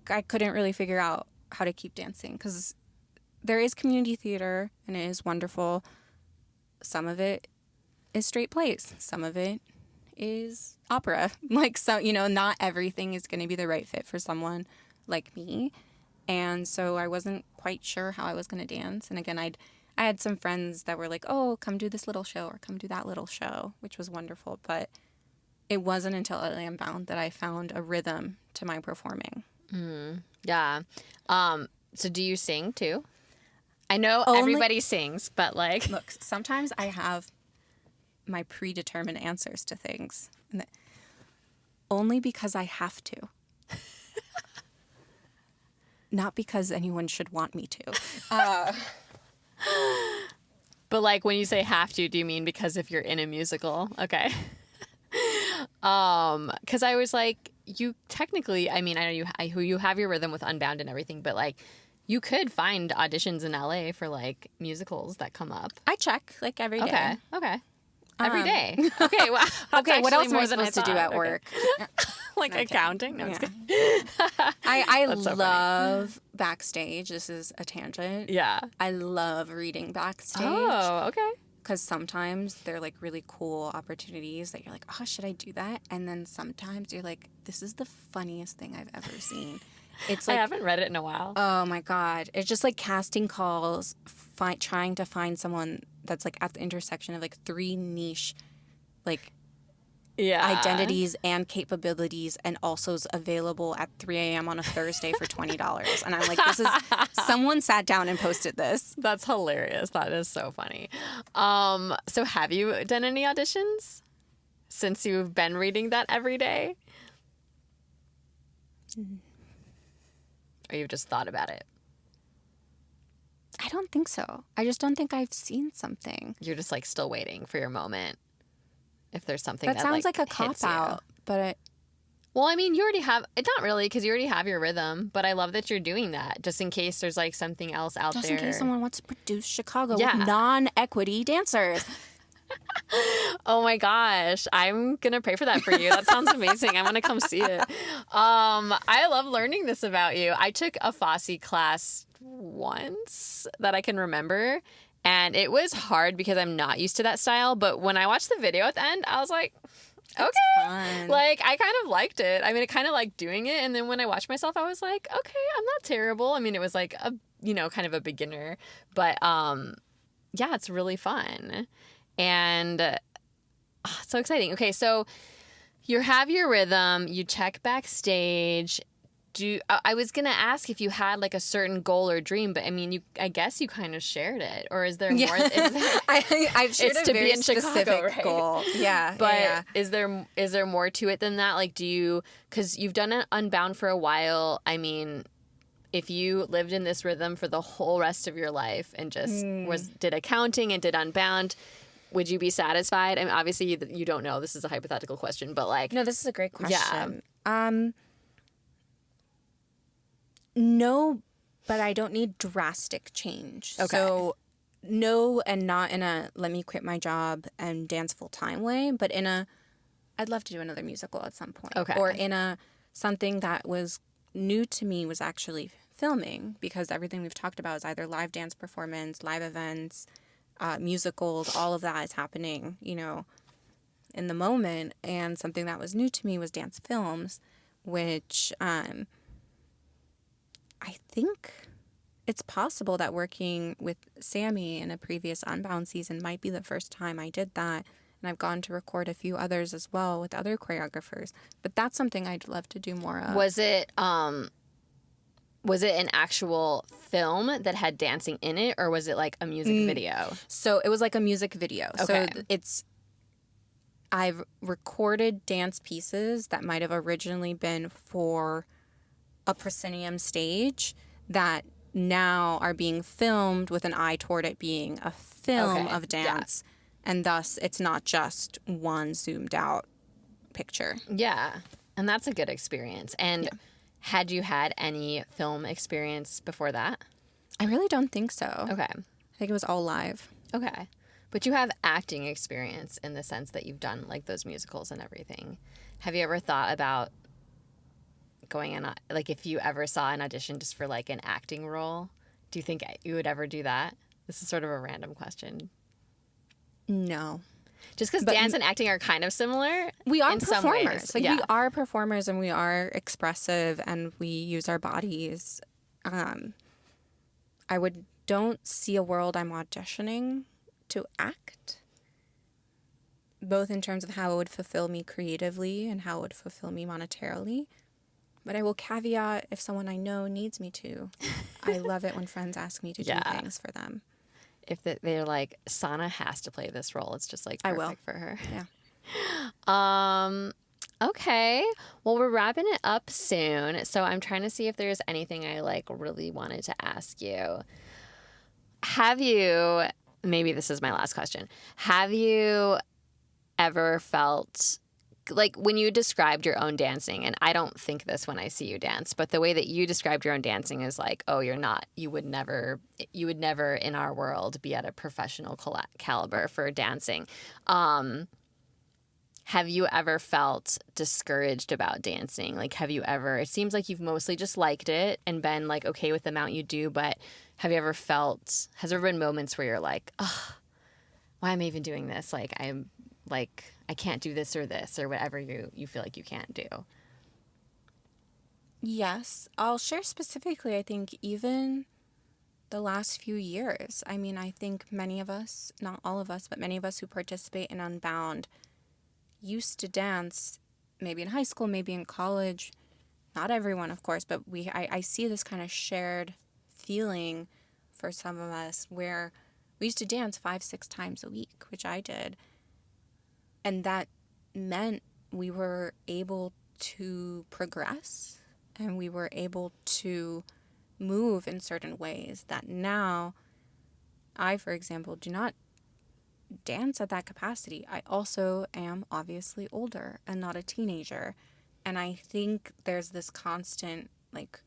Speaker 3: I couldn't really figure out how to keep dancing because there is community theater and it is wonderful. Some of it is straight plays. Some of it is opera. Like, so, not everything is going to be the right fit for someone like me. And so I wasn't quite sure how I was going to dance. And again, I had some friends that were like, oh, come do this little show or come do that little show, which was wonderful. But it wasn't until Unbound that I found a rhythm to my performing.
Speaker 2: Yeah. So do you sing too? I know
Speaker 3: Only-
Speaker 2: everybody sings, but like,
Speaker 3: Look, sometimes I have my predetermined answers to things. Only because I have to. Not because anyone should want me to.
Speaker 2: but like when you say have to, do you mean because if you're in a musical? Okay. Because I was like, you technically, I mean, I know you have your rhythm with Unbound and everything, but like, you could find auditions in LA for like musicals that come up.
Speaker 3: I check like every day.
Speaker 2: Okay. Every day. Okay. Well,
Speaker 3: Okay, what else am I
Speaker 2: more than
Speaker 3: supposed to do at
Speaker 2: thought. Okay.
Speaker 3: work?
Speaker 2: Like accounting? No, I'm just
Speaker 3: Yeah.
Speaker 2: kidding.
Speaker 3: I
Speaker 2: That's so funny.
Speaker 3: love backstage. This is a tangent.
Speaker 2: Yeah.
Speaker 3: I love reading backstage.
Speaker 2: Oh, okay.
Speaker 3: Because sometimes they're like really cool opportunities that you're like, oh, should I do that? And then sometimes you're like, this is the funniest thing I've ever seen. It's
Speaker 2: I
Speaker 3: like,
Speaker 2: haven't read it in a while.
Speaker 3: oh my God. It's just like casting calls, trying to find someone that's like at the intersection of like 3 niche, like
Speaker 2: Yeah.
Speaker 3: identities and capabilities, and also is available at 3 a.m. on a Thursday for $20. And I'm like, this is, someone sat down and posted this.
Speaker 2: That's hilarious. That is so funny. So have you done any auditions since you've been reading that every day? Or you've just thought about it?
Speaker 3: I don't think so. I just don't think I've seen something.
Speaker 2: You're just like still waiting for your moment. If there's something that
Speaker 3: sounds like a
Speaker 2: hits
Speaker 3: cop
Speaker 2: you.
Speaker 3: out, but
Speaker 2: Well, I mean, you already have, it's not really because you already have your rhythm, but I love that you're doing that just in case there's like something else out
Speaker 3: just
Speaker 2: there.
Speaker 3: in case someone wants to produce Chicago
Speaker 2: Yeah.
Speaker 3: with non-equity dancers.
Speaker 2: Oh my gosh, I'm gonna pray for that for you. That sounds amazing. I want to come see it. I love learning this about you. I took a fosse class once that I can remember, and it was hard because I'm not used to that style. But when I watched the video at the end, I was like, okay,
Speaker 3: Fun.
Speaker 2: like I kind of liked it. I mean, I kind of liked doing it, and then when I watched myself, I was like, okay, I'm not terrible. I mean, it was like a kind of a beginner, but yeah, it's really fun. And so exciting. Okay, so you have your rhythm, you check backstage. I was going to ask if you had like a certain goal or dream, but I mean, I guess you kind of shared it. Or is there more? Is there,
Speaker 3: I've shared
Speaker 2: it's
Speaker 3: a
Speaker 2: to be
Speaker 3: very
Speaker 2: in Chicago,
Speaker 3: specific
Speaker 2: right?
Speaker 3: goal. Yeah.
Speaker 2: but
Speaker 3: yeah.
Speaker 2: is there more to it than that? Like, because you've done it Unbound for a while. I mean, if you lived in this rhythm for the whole rest of your life and just did accounting and did Unbound, would you be satisfied? I mean, obviously you don't know. This is a hypothetical question, but like,
Speaker 3: No, this is a great question. No, but I don't need drastic change.
Speaker 2: Okay.
Speaker 3: So no, and not in a let me quit my job and dance full time way, but in a I'd love to do another musical at some point.
Speaker 2: Okay.
Speaker 3: Or in a something that was new to me was actually filming, because everything we've talked about is either live dance performance, live events, musicals, all of that is happening, in the moment. And something that was new to me was dance films, which I think it's possible that working with Sammy in a previous Unbound season might be the first time I did that. And I've gone to record a few others as well with other choreographers. But that's something I'd love to do more of.
Speaker 2: was it an actual film that had dancing in it, or was it like a music video?
Speaker 3: So it was like a music video.
Speaker 2: Okay.
Speaker 3: So I've recorded dance pieces that might have originally been for a proscenium stage that now are being filmed with an eye toward it being a film
Speaker 2: Okay,
Speaker 3: of dance. And thus it's not just one zoomed out picture.
Speaker 2: Yeah, and that's a good experience. And had you had any film experience before that?
Speaker 3: I really don't think so.
Speaker 2: Okay.
Speaker 3: I think it was all live.
Speaker 2: Okay. But you have acting experience in the sense that you've done like those musicals and everything. Have you ever thought about going in, like if you ever saw an audition just for like an acting role, do you think you would ever do that? This is sort of a random question.
Speaker 3: No.
Speaker 2: Just because dance and acting are kind of similar.
Speaker 3: We are
Speaker 2: in some ways.
Speaker 3: performers. Like,
Speaker 2: yeah.
Speaker 3: we are performers and we are expressive and we use our bodies. Don't see a world I'm auditioning to act. both in terms of how it would fulfill me creatively and how it would fulfill me monetarily. But I will caveat if someone I know needs me to. I love it when friends ask me to do things for them.
Speaker 2: If they're like, Sanna has to play this role, it's just like
Speaker 3: I will.
Speaker 2: perfect for her.
Speaker 3: Yeah.
Speaker 2: Okay. Well, we're wrapping it up soon. So I'm trying to see if there's anything I like really wanted to ask you. Maybe this is my last question. Have you ever felt like when you described your own dancing, and I don't think this when I see you dance, but the way that you described your own dancing is like, oh, you would never in our world be at a professional caliber for dancing. Have you ever felt discouraged about dancing? Like, it seems like you've mostly just liked it and been like okay with the amount you do, but has there been moments where you're like, oh, why am I even doing this? Like, I can't do this or whatever you feel like you can't do.
Speaker 3: Yes. I'll share specifically, I think, even the last few years. I mean, I think many of us, not all of us, but many of us who participate in Unbound used to dance, maybe in high school, maybe in college. Not everyone, of course, but I see this kind of shared feeling for some of us where we used to dance 5-6 times a week, which I did. And that meant we were able to progress and we were able to move in certain ways that now I, for example, do not dance at that capacity. I also am obviously older and not a teenager. And I think there's this constant like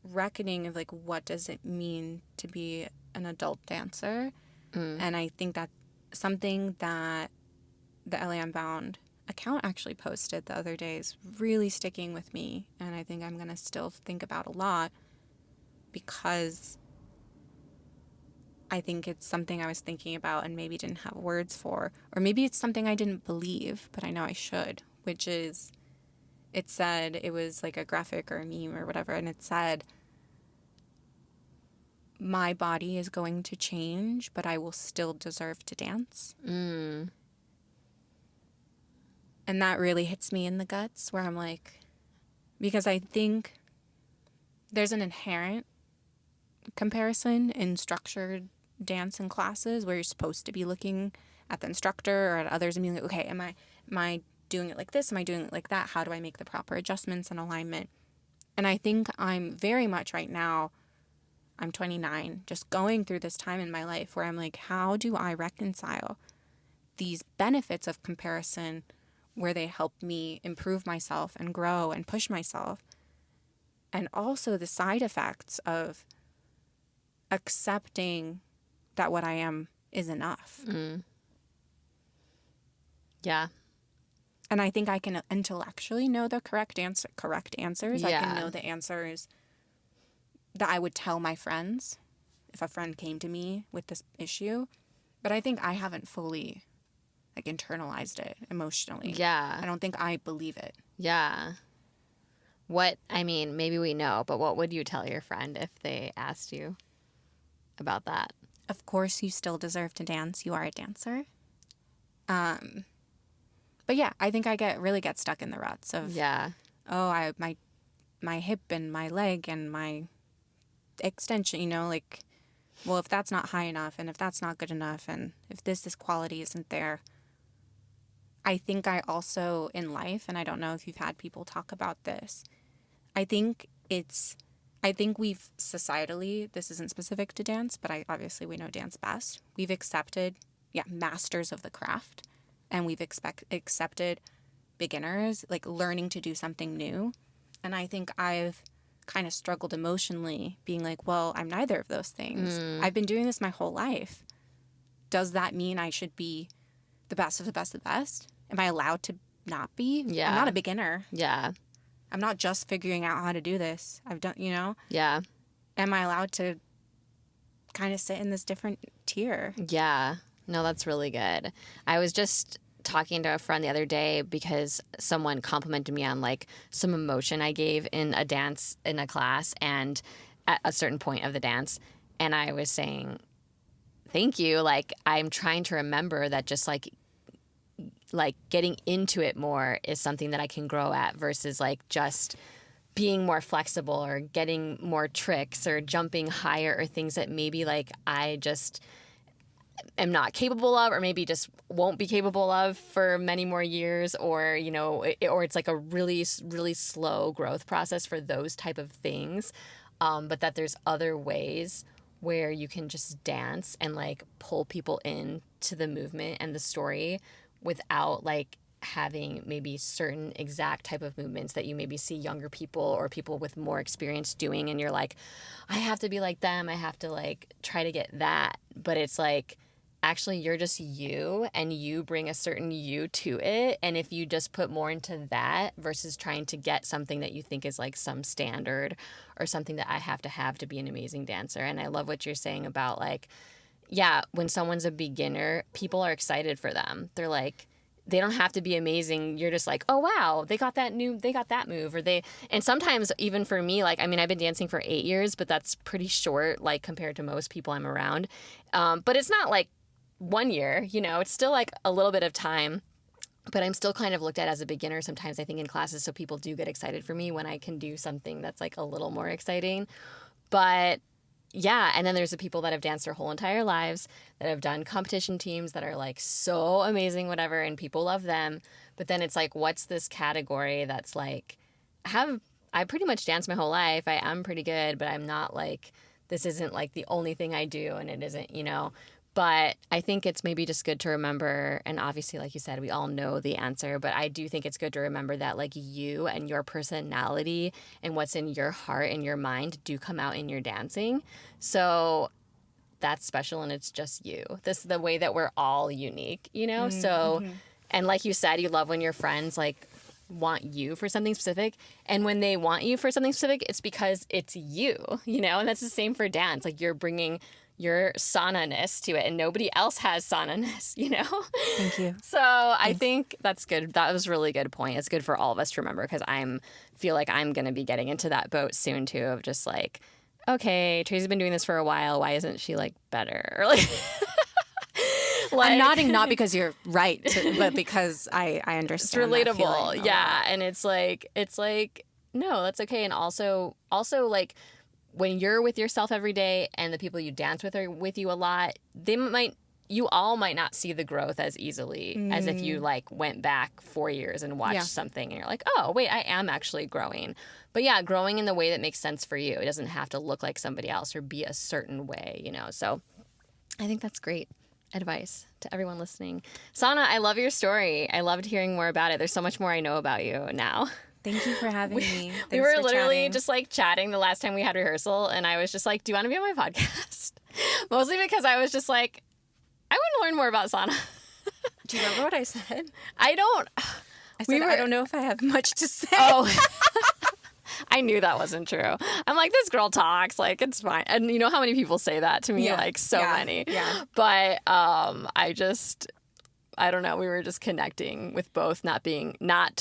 Speaker 3: reckoning of like what does it mean to be an adult dancer? And I think that something that the LA Unbound account actually posted the other day is really sticking with me, and I think I'm going to still think about a lot because I think it's something I was thinking about and maybe didn't have words for, or maybe it's something I didn't believe, but I know I should, which is, it said, it was like a graphic or a meme or whatever, and it said, my body is going to change, but I will still deserve to dance. And that really hits me in the guts where I'm like, because I think there's an inherent comparison in structured dance and classes where you're supposed to be looking at the instructor or at others and being like, okay, am I doing it like this? Am I doing it like that? How do I make the proper adjustments and alignment? And I think I'm very much right now, I'm 29, just going through this time in my life where I'm like, how do I reconcile these benefits of comparison where they help me improve myself and grow and push myself, and also the side effects of accepting that what I am is enough.
Speaker 2: Yeah.
Speaker 3: And I think I can intellectually know the correct answers.
Speaker 2: Yeah.
Speaker 3: I can know the answers that I would tell my friends if a friend came to me with this issue. But I think I haven't fully like internalized it emotionally.
Speaker 2: Yeah.
Speaker 3: I don't think I believe it.
Speaker 2: Yeah. Maybe we know, but what would you tell your friend if they asked you about that?
Speaker 3: Of course, you still deserve to dance. You are a dancer. But yeah, I think I really get stuck in the ruts of, my hip and my leg and my extension, like, well, if that's not high enough and if that's not good enough and if this quality isn't there. I think I also in life, and I don't know if you've had people talk about this, I think we've societally, this isn't specific to dance, but obviously we know dance best. We've accepted, masters of the craft, and we've accepted beginners, like learning to do something new. And I think I've kind of struggled emotionally being like, well, I'm neither of those things. I've been doing this my whole life. Does that mean I should be the best of the best of the best? Am I allowed to not be?
Speaker 2: Yeah.
Speaker 3: I'm not a beginner.
Speaker 2: Yeah.
Speaker 3: I'm not just figuring out how to do this. I've done,
Speaker 2: Yeah.
Speaker 3: Am I allowed to kind of sit in this different tier?
Speaker 2: Yeah. No, that's really good. I was just talking to a friend the other day because someone complimented me on like some emotion I gave in a dance in a class and at a certain point of the dance. And I was saying, thank you. Like, I'm trying to remember that just like like getting into it more is something that I can grow at versus like just being more flexible or getting more tricks or jumping higher or things that maybe like I just am not capable of or maybe just won't be capable of for many more years, or or it's like a really really slow growth process for those type of things, but that there's other ways where you can just dance and like pull people in to the movement and the story without like having maybe certain exact type of movements that you maybe see younger people or people with more experience doing, and you're like, I have to be like them, I have to like try to get that. But it's like, actually you're just you and you bring a certain you to it, and if you just put more into that versus trying to get something that you think is like some standard or something that I have to be an amazing dancer. And I love what you're saying about like, yeah, when someone's a beginner, people are excited for them. They're like, they don't have to be amazing. You're just like, oh wow, they got that move, or and sometimes even for me, like, I mean, I've been dancing for 8 years, but that's pretty short, like compared to most people I'm around. But it's not like 1 year, it's still like a little bit of time, but I'm still kind of looked at as a beginner sometimes, I think, in classes. So people do get excited for me when I can do something that's like a little more exciting. But yeah, and then there's the people that have danced their whole entire lives, that have done competition teams that are like so amazing, whatever, and people love them. But then it's like, what's this category that's like, I pretty much danced my whole life. I am pretty good, but I'm not like, this isn't like the only thing I do, and it isn't, But I think it's maybe just good to remember, and obviously, like you said, we all know the answer, but I do think it's good to remember that like you and your personality and what's in your heart and your mind do come out in your dancing. So that's special, and it's just you. This is the way that we're all unique, So, and like you said, you love when your friends like want you for something specific, and when they want you for something specific, it's because it's you, and that's the same for dance. Like, you're bringing your Sanna-ness to it, and nobody else has Sanna-ness,
Speaker 3: Thank you.
Speaker 2: So I think that's good. That was a really good point. It's good for all of us to remember, because feel like I'm going to be getting into that boat soon too, of just like, okay, Tracy's been doing this for a while. Why isn't she like better? Or like,
Speaker 3: I'm nodding not because you're right, but because I understand.
Speaker 2: It's relatable.
Speaker 3: That feeling
Speaker 2: Yeah. And it's like, no, that's okay. And also like, when you're with yourself every day and the people you dance with are with you a lot, you all might not see the growth as easily as if you like went back 4 years and watched something and you're like, oh, wait, I am actually growing. But yeah, growing in the way that makes sense for you. It doesn't have to look like somebody else or be a certain way, So I think that's great advice to everyone listening. Sanna, I love your story. I loved hearing more about it. There's so much more I know about you now.
Speaker 3: Thank you for having me.
Speaker 2: We were literally just like chatting the last time we had rehearsal, and I was just like, do you want to be on my podcast? Mostly because I was just like, I want to learn more about Sanna.
Speaker 3: Do you remember what I said?
Speaker 2: I don't.
Speaker 3: I said, I don't know if I have much to say.
Speaker 2: Oh, I knew that wasn't true. I'm like, this girl talks, like, it's fine. And you know how many people say that to me? Like, so many.
Speaker 3: Yeah.
Speaker 2: But I don't know. We were just connecting with both not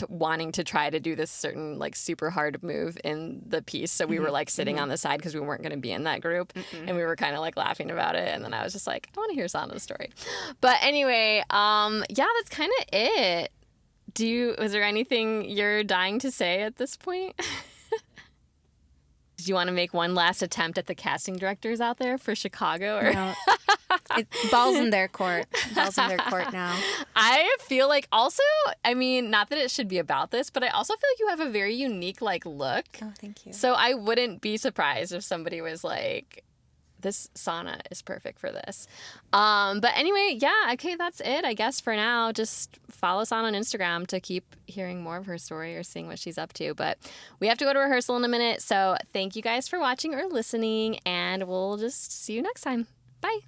Speaker 2: wanting to try to do this certain like super hard move in the piece. So we were like sitting on the side because we weren't going to be in that group, and we were kind of like laughing about it. And then I was just like, I want to hear Sanna's story. But anyway, that's kind of it. Was there anything you're dying to say at this point? Do you want to make one last attempt at the casting directors out there for Chicago? Or?
Speaker 3: No. Ball's in their court. Ball's in their court now.
Speaker 2: I feel like also, I mean, not that it should be about this, but I also feel like you have a very unique like look.
Speaker 3: Oh, thank you.
Speaker 2: So I wouldn't be surprised if somebody was like, this Sanna is perfect for this. But anyway, yeah, okay, that's it, I guess, for now. Just follow Sanna on Instagram to keep hearing more of her story or seeing what she's up to. But we have to go to rehearsal in a minute. So thank you guys for watching or listening, and we'll just see you next time. Bye.